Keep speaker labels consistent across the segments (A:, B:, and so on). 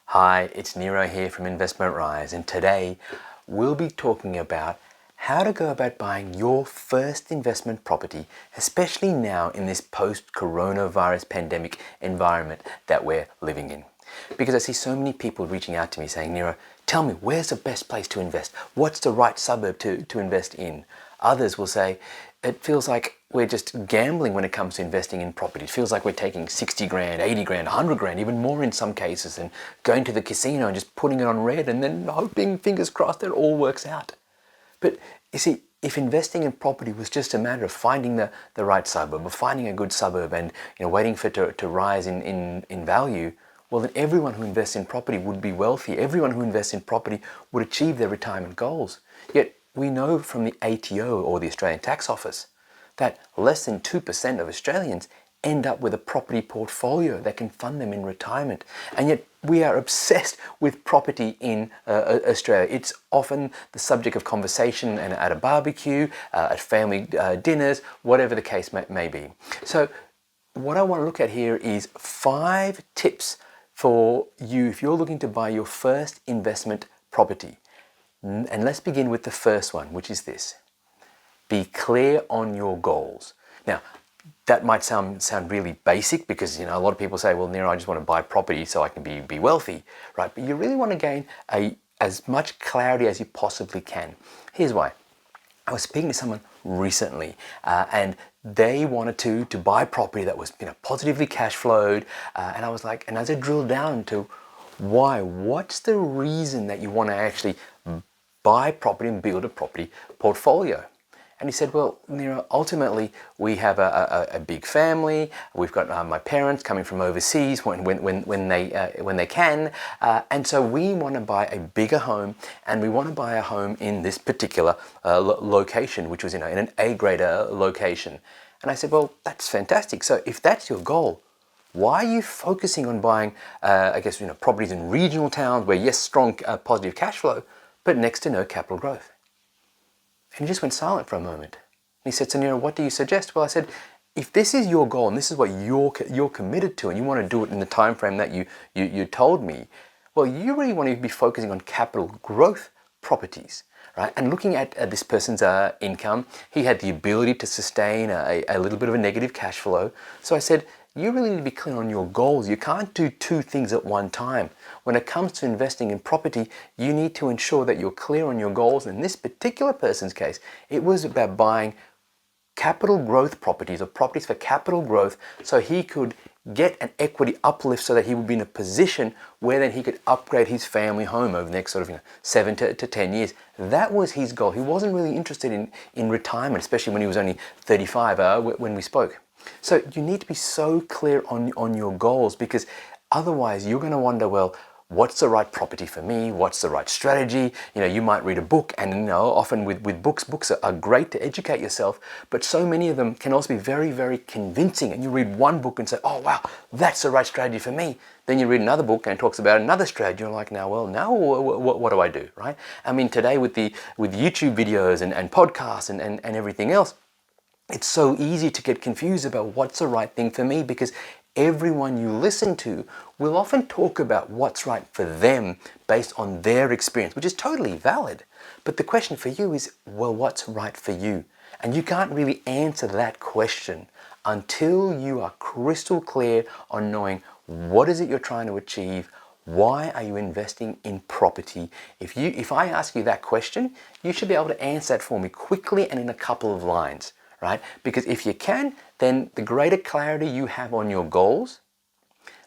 A: Hi, it's Nero here from Investment Rise, and today we'll be talking about how to go about buying your first investment property, especially now in this post-coronavirus pandemic environment that we're living in. Because I see so many people reaching out to me saying, Nero, tell me, where's the best place to invest? What's the right suburb to invest in? Others will say, it feels like we're just gambling when it comes to investing in property. It feels like we're taking 60 grand, 80 grand, 100 grand, even more in some cases, and going to the casino and just putting it on red and then hoping, fingers crossed, that it all works out. But you see, if investing in property was just a matter of finding the right suburb, or finding a good suburb and waiting for it to rise in value, well, then everyone who invests in property would be wealthy. Everyone who invests in property would achieve their retirement goals. Yet we know from the ATO, or the Australian Tax Office, that less than 2% of Australians end up with a property portfolio that can fund them in retirement. And yet we are obsessed with property in Australia. It's often the subject of conversation and at a barbecue, at family dinners, whatever the case may be. So what I want to look at here is 5 tips for you if you're looking to buy your first investment property. And let's begin with the first one, which is this. Be clear on your goals. Now, that might sound really basic because a lot of people say, well, Nero, I just want to buy property so I can be wealthy, right? But you really want to gain as much clarity as you possibly can. Here's why. I was speaking to someone recently and they wanted to buy property that was positively cash flowed, and I was like, and as I drilled down to why, what's the reason that you want to actually buy property and build a property portfolio? And he said, well, ultimately we have a big family. We've got my parents coming from overseas when they can, and so we want to buy a bigger home, and we want to buy a home in this particular location, which was in an A-grade location. And I said, well, that's fantastic. So if that's your goal, why are you focusing on buying, properties in regional towns where, yes, strong positive cash flow, but next to no capital growth? And he just went silent for a moment. And he said, so what do you suggest? Well, I said, if this is your goal and this is what you're committed to and you want to do it in the time frame that you told me, well, you really want to be focusing on capital growth properties, right? And looking at this person's income, he had the ability to sustain a little bit of a negative cash flow. So I said, you really need to be clear on your goals. You can't do 2 things at one time. When it comes to investing in property, you need to ensure that you're clear on your goals. In this particular person's case, it was about buying capital growth properties, or properties for capital growth, so he could get an equity uplift so that he would be in a position where then he could upgrade his family home over the next 7 to 10 years. That was his goal. He wasn't really interested in retirement, especially when he was only 35 when we spoke. So you need to be so clear on your goals, because otherwise you're going to wonder, well, what's the right property for me? What's the right strategy? You might read a book, and often with books are great to educate yourself, but so many of them can also be very, very convincing. And you read one book and say, oh wow, that's the right strategy for me. Then you read another book and it talks about another strategy. You're like, now what do I do, right? I mean, today with YouTube videos and podcasts and everything else, it's so easy to get confused about what's the right thing for me, because everyone you listen to will often talk about what's right for them based on their experience, which is totally valid. But the question for you is, well, what's right for you? And you can't really answer that question until you are crystal clear on knowing what is it you're trying to achieve. Why are you investing in property? If I ask you that question, you should be able to answer that for me quickly and in a couple of lines. Right? Because if you can, then the greater clarity you have on your goals,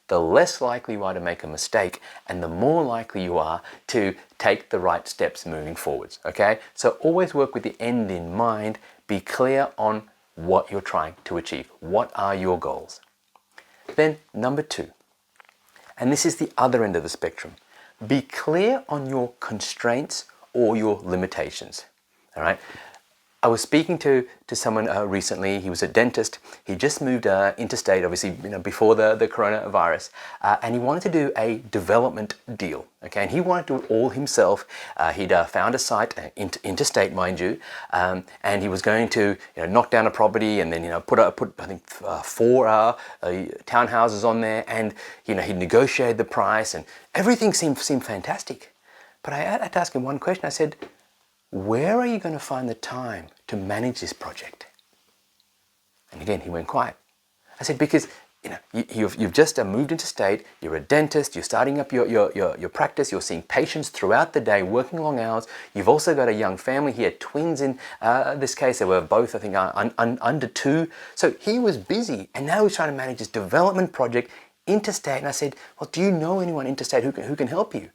A: the less likely you are to make a mistake, and the more likely you are to take the right steps moving forwards. Okay? So always work with the end in mind. Be clear on what you're trying to achieve. What are your goals? Then number 2, and this is the other end of the spectrum. Be clear on your constraints or your limitations. All right? I was speaking to someone recently. He was a dentist. He just moved interstate, obviously, before the coronavirus, and he wanted to do a development deal. Okay, and he wanted to do it all himself. He'd found a site, interstate, mind you, and he was going to knock down a property and then put I think four townhouses on there, and he negotiated the price, and everything seemed fantastic. But I had to ask him one question. I said, where are you going to find the time to manage this project? And again, he went quiet. I said, because you've just moved into state, you're a dentist, you're starting up your practice, you're seeing patients throughout the day, working long hours. You've also got a young family. He had twins in this case. They were both, I think, under 2. So he was busy, and now he's trying to manage this development project interstate. And I said, well, do you know anyone interstate who can help you?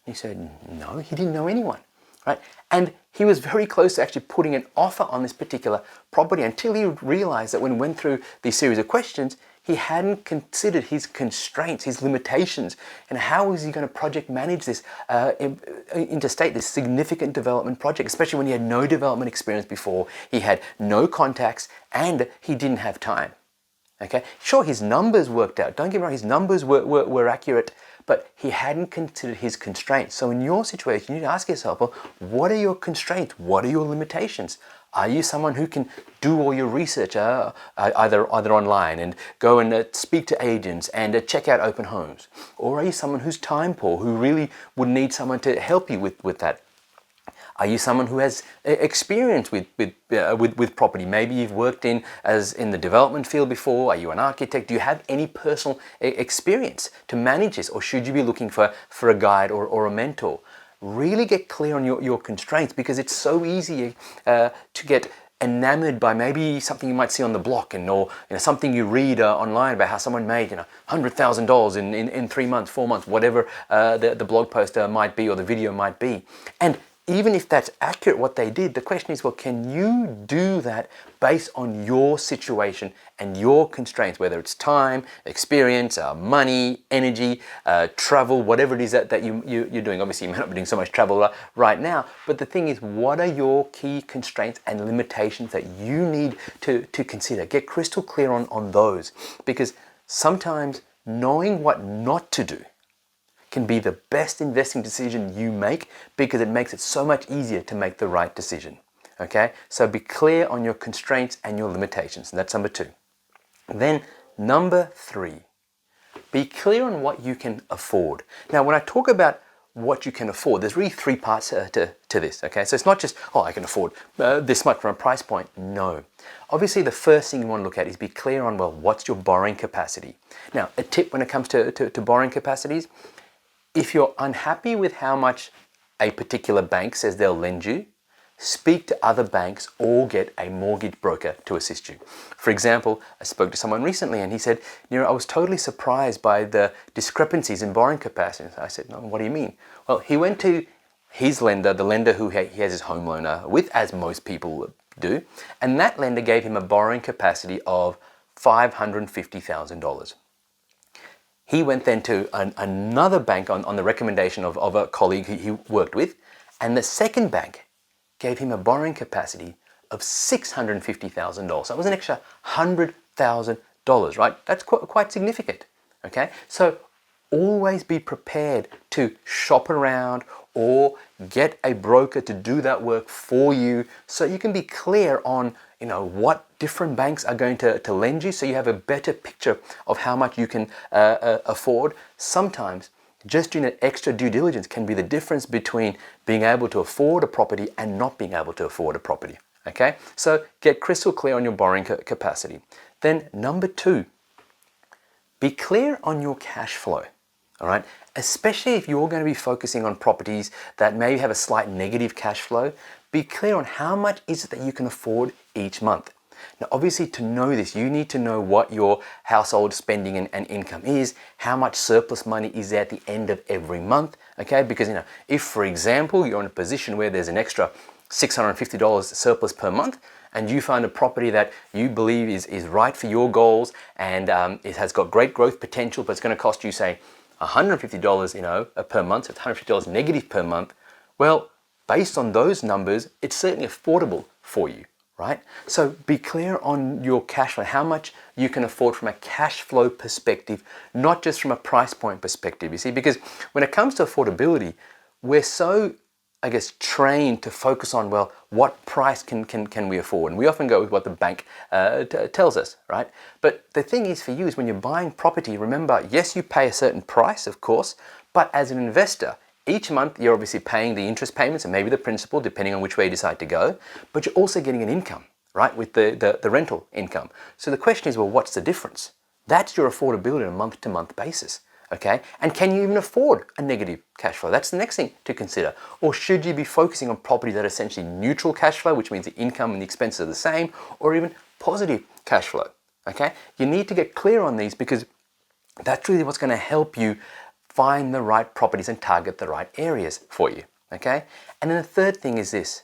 A: And he said, no, he didn't know anyone. Right? And he was very close to actually putting an offer on this particular property until he realized that when he went through these series of questions, he hadn't considered his constraints, his limitations, and how was he going to project manage this interstate, this significant development project, especially when he had no development experience before, he had no contacts, and he didn't have time. Okay, sure, his numbers worked out. Don't get me wrong, his numbers were accurate, but he hadn't considered his constraints. So in your situation, you need to ask yourself, well, what are your constraints? What are your limitations? Are you someone who can do all your research either online and go and speak to agents and check out open homes? Or are you someone who's time poor, who really would need someone to help you with that? Are you someone who has experience with property? Maybe you've worked in the development field before. Are you an architect? Do you have any personal experience to manage this? Or should you be looking for a guide or a mentor? Really get clear on your constraints, because it's so easy to get enamored by maybe something you might see on the block, or something you read online about how someone made $100,000 in 3 months, 4 months, whatever the blog post might be or the video might be. And even if that's accurate what they did, the question is, well, can you do that based on your situation and your constraints, whether it's time, experience, money, energy, travel, whatever it is that you're doing. Obviously, you may not be doing so much travel right now, but the thing is, what are your key constraints and limitations that you need to consider? Get crystal clear on those, because sometimes knowing what not to do can be the best investing decision you make, because it makes it so much easier to make the right decision. Okay, so be clear on your constraints and your limitations, and that's number 2. Then number 3, be clear on what you can afford. Now, when I talk about what you can afford, there's really 3 parts to this. Okay, so it's not just, I can afford this much from a price point. No. Obviously, the first thing you want to look at is be clear on, well, what's your borrowing capacity. Now, a tip when it comes to borrowing capacities: if you're unhappy with how much a particular bank says they'll lend you, speak to other banks or get a mortgage broker to assist you. For example, I spoke to someone recently and he said, I was totally surprised by the discrepancies in borrowing capacity. I said, no, what do you mean? Well, he went to his lender, the lender who he has his home loan with, as most people do, and that lender gave him a borrowing capacity of $550,000. He went then to another bank on the recommendation of a colleague he worked with, and the second bank gave him a borrowing capacity of $650,000. So it was an extra $100,000, right? That's quite significant, okay? So always be prepared to shop around or get a broker to do that work for you, so you can be clear on what different banks are going to lend you, so you have a better picture of how much you can afford. Sometimes just doing that extra due diligence can be the difference between being able to afford a property and not being able to afford a property. Okay, so get crystal clear on your borrowing capacity. Then number 2, be clear on your cash flow. All right, especially if you're going to be focusing on properties that maybe have a slight negative cash flow, be clear on how much is it that you can afford each month. Now, obviously, to know this, you need to know what your household spending and income is, how much surplus money is there at the end of every month, okay? Because, if, for example, you're in a position where there's an extra $650 surplus per month, and you find a property that you believe is right for your goals, and it has got great growth potential, but it's going to cost you, say, $150, per month, so it's $150 negative per month, well, based on those numbers, it's certainly affordable for you, right? So be clear on your cash flow, how much you can afford from a cash flow perspective, not just from a price point perspective, you see, because when it comes to affordability, we're so, I guess, trained to focus on, well, what price can we afford? And we often go with what the bank tells us, right? But the thing is for you is when you're buying property, remember, yes, you pay a certain price, of course, but as an investor, each month you're obviously paying the interest payments and maybe the principal, depending on which way you decide to go, but you're also getting an income, right, with the rental income. So the question is, well, what's the difference? That's your affordability on a month-to-month basis. Okay, and can you even afford a negative cash flow? That's the next thing to consider. Or should you be focusing on property that are essentially neutral cash flow, which means the income and the expenses are the same, or even positive cash flow? Okay, you need to get clear on these because that's really what's going to help you find the right properties and target the right areas for you. Okay, and then the third thing is this: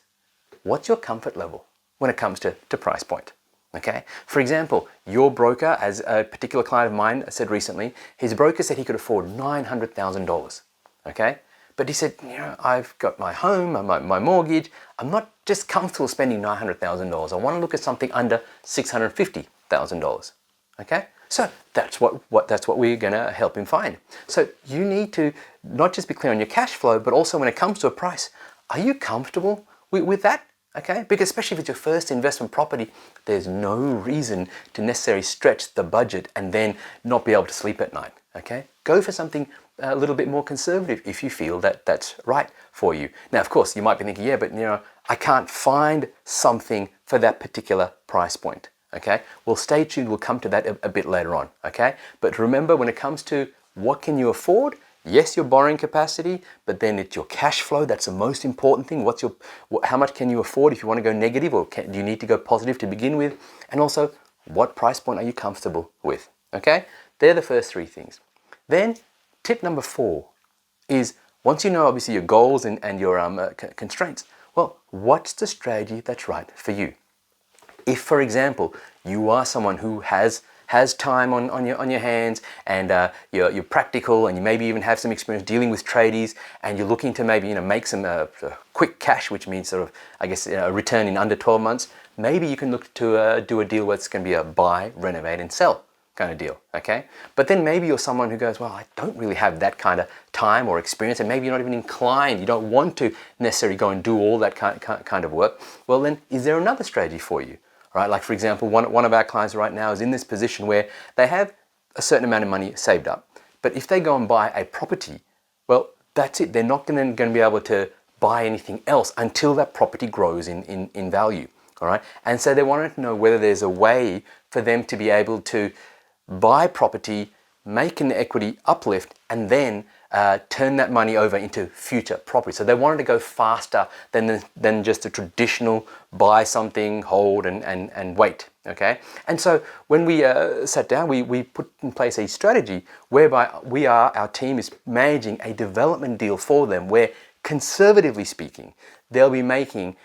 A: what's your comfort level when it comes to price point? Okay, for example, your broker, as a particular client of mine said recently, his broker said he could afford $900,000. Okay, but he said, you know, I've got my home, my mortgage, I'm not just comfortable spending $900,000. I want to look at something under $650,000. Okay, so that's what we're going to help him find. So you need to not just be clear on your cash flow, but also when it comes to a price, are you comfortable with that? Okay, because especially if it's your first investment property, there's no reason to necessarily stretch the budget and then not be able to sleep at night. Okay, go for something a little bit more conservative if you feel that that's right for you. Now, of course, you might be thinking, yeah, but you know, I can't find something for that particular price point. Okay, well, stay tuned. We'll come to that a bit later on. Okay, but remember, when it comes to what can you afford, yes, your borrowing capacity, but then it's your cash flow. That's the most important thing. How much can you afford if you want to go negative, or do you need to go positive to begin with? And also, what price point are you comfortable with? Okay, they're the first three things. Then tip number 4 is, once you know obviously your goals and your constraints, well, what's the strategy that's right for you? If, for example, you are someone who has time on your hands and you're practical and you maybe even have some experience dealing with tradies and you're looking to maybe make some quick cash, which means sort of, I guess, a return in under 12 months, maybe you can look to do a deal where it's going to be a buy, renovate and sell kind of deal, okay? But then maybe you're someone who goes, well, I don't really have that kind of time or experience, and maybe you're not even inclined, you don't want to necessarily go and do all that kind of work. Well, then is there another strategy for you? Right, like for example, one of our clients right now is in this position where they have a certain amount of money saved up, but if they go and buy a property, well, that's it. They're not going to be able to buy anything else until that property grows in value. All right, and so they wanted to know whether there's a way for them to be able to buy property, make an equity uplift, and then turn that money over into future property. So they wanted to go faster than just a traditional buy something, hold and wait. Okay, and so when we sat down, we put in place a strategy whereby our team is managing a development deal for them where, conservatively speaking, they'll be making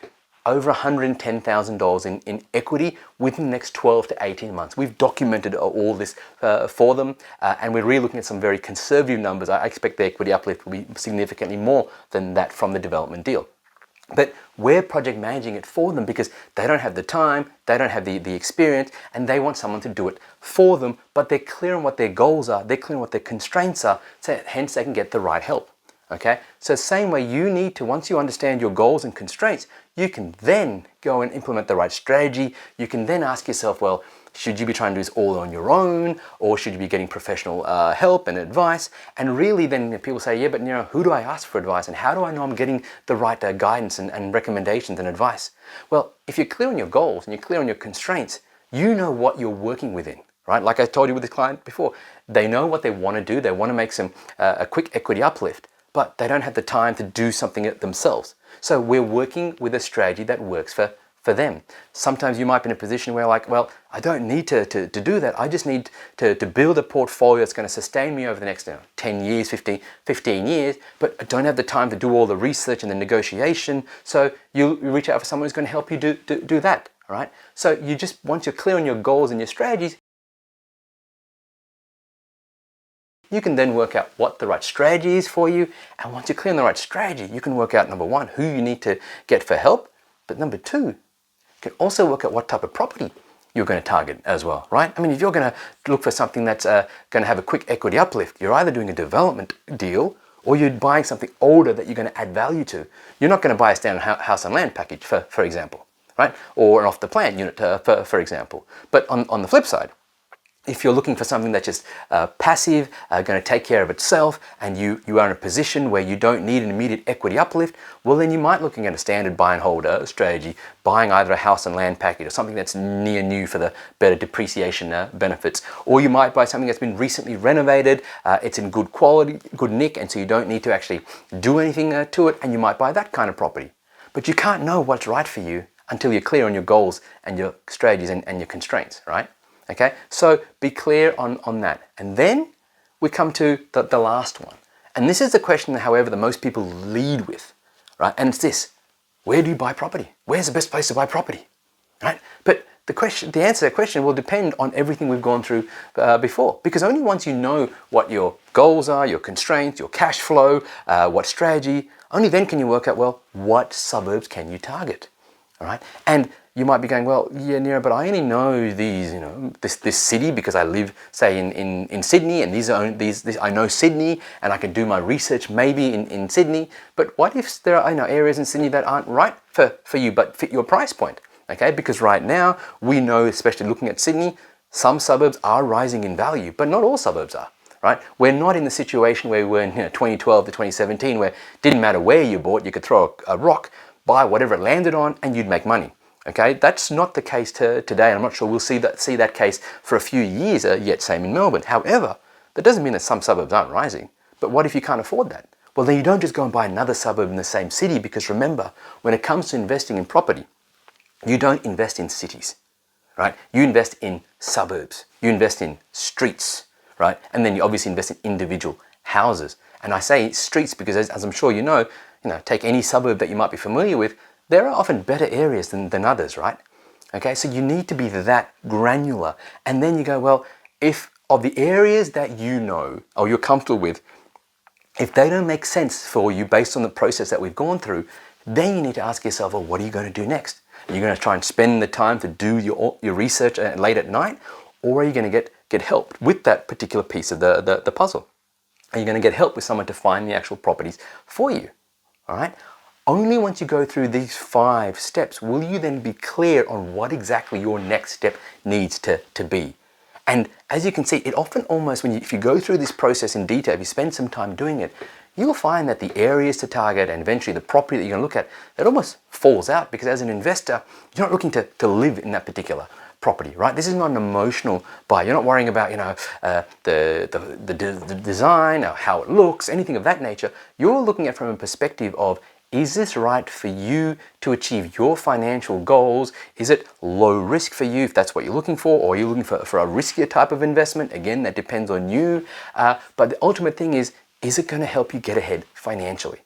A: over $110,000 in equity within the next 12 to 18 months. We've documented all this for them, and we're really looking at some very conservative numbers. I expect the equity uplift will be significantly more than that from the development deal. But we're project managing it for them because they don't have the time, they don't have the experience, and they want someone to do it for them, but they're clear on what their goals are, they're clear on what their constraints are, so hence they can get the right help. Okay, so same way you need to, once you understand your goals and constraints, you can then go and implement the right strategy. You can then ask yourself, well, should you be trying to do this all on your own, or should you be getting professional help and advice? And really then people say, yeah, but who do I ask for advice and how do I know I'm getting the right guidance and recommendations and advice? Well, if you're clear on your goals and you're clear on your constraints, you know what you're working within. Right? Like I told you with this client before, they know what they want to do. They want to make a quick equity uplift, but they don't have the time to do something themselves. So we're working with a strategy that works for them. Sometimes you might be in a position where like, well, I don't need to do that. I just need to build a portfolio that's going to sustain me over the next 10 years, 15 years, but I don't have the time to do all the research and the negotiation. So you reach out for someone who's going to help you do that. All right. So you just, once you're clear on your goals and your strategies, You can then work out what the right strategy is for you. And once you're clear on the right strategy, you can work out, number one, who you need to get for help. But number two, you can also work out what type of property you're going to target as well, right? I mean, if you're going to look for something that's going to have a quick equity uplift, you're either doing a development deal or you're buying something older that you're going to add value to. You're not going to buy a standard house and land package, for example, right? Or an off-the-plan unit, for example. But on the flip side, if you're looking for something that's just passive, going to take care of itself, and you are in a position where you don't need an immediate equity uplift, well then you might be looking at a standard buy and hold strategy, buying either a house and land package or something that's near new for the better depreciation benefits. Or you might buy something that's been recently renovated, it's in good quality, good nick, and so you don't need to actually do anything to it, and you might buy that kind of property. But you can't know what's right for you until you're clear on your goals and your strategies and your constraints, right? Okay, so be clear on that. And then we come to the last one. And this is the question, however, that most people lead with, right? And it's this: where do you buy property? Where's the best place to buy property, right? But the answer to that question will depend on everything we've gone through before. Because only once you know what your goals are, your constraints, your cash flow, what strategy, only then can you work out, well, what suburbs can you target, all right? And you might be going, well, yeah, Nero, but I only know these, this city because I live, say, in Sydney, and I know Sydney, and I can do my research maybe in Sydney. But what if there are areas in Sydney that aren't right for you, but fit your price point? Okay, because right now we know, especially looking at Sydney, some suburbs are rising in value, but not all suburbs are. Right? We're not in the situation where we were in 2012 to 2017, where it didn't matter where you bought, you could throw a rock, buy whatever it landed on, and you'd make money. Okay, that's not the case today. I'm not sure we'll see that case for a few years yet, same in Melbourne. However, that doesn't mean that some suburbs aren't rising. But what if you can't afford that? Well, then you don't just go and buy another suburb in the same city, because remember, when it comes to investing in property, you don't invest in cities, right? You invest in suburbs. You invest in streets, right? And then you obviously invest in individual houses. And I say streets because, as I'm sure you know, take any suburb that you might be familiar with, there are often better areas than others, right? Okay, so you need to be that granular. And then you go, well, if of the areas that you know or you're comfortable with, if they don't make sense for you based on the process that we've gone through, then you need to ask yourself, well, what are you going to do next? Are you going to try and spend the time to do your research late at night? Or are you going to get help with that particular piece of the puzzle? Are you going to get help with someone to find the actual properties for you? All right? Only once you go through these 5 steps will you then be clear on what exactly your next step needs to be. And as you can see, it often almost, if you go through this process in detail, if you spend some time doing it, you'll find that the areas to target and eventually the property that you're going to look at, that almost falls out, because as an investor, you're not looking to live in that particular property, right? This is not an emotional buy. You're not worrying about, the design or how it looks, anything of that nature. You're looking at it from a perspective of, is this right for you to achieve your financial goals? Is it low risk for you if that's what you're looking for? Or are you looking for a riskier type of investment? Again, that depends on you. But the ultimate thing is it going to help you get ahead financially?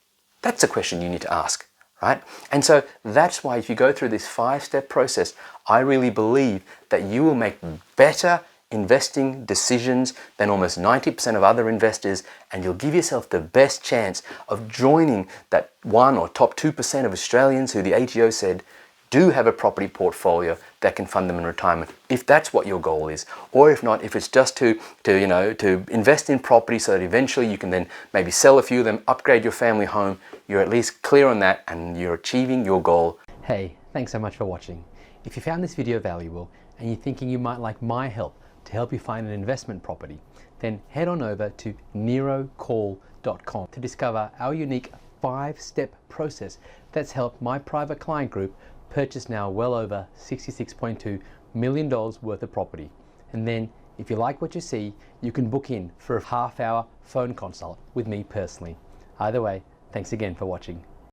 A: That's a question you need to ask, right? And so that's why if you go through this 5-step process, I really believe that you will make better investing decisions than almost 90% of other investors, and you'll give yourself the best chance of joining that 1 or top 2% of Australians who the ATO said do have a property portfolio that can fund them in retirement, if that's what your goal is. Or if not, if it's just to invest in property so that eventually you can then maybe sell a few of them, upgrade your family home, you're at least clear on that and you're achieving your goal. Hey, thanks so much for watching. If you found this video valuable and you're thinking you might like my help to help you find an investment property, then head on over to nerocall.com to discover our unique 5-step process that's helped my private client group purchase now well over $66.2 million worth of property. And then if you like what you see, you can book in for a half-hour phone consult with me personally. Either way, thanks again for watching.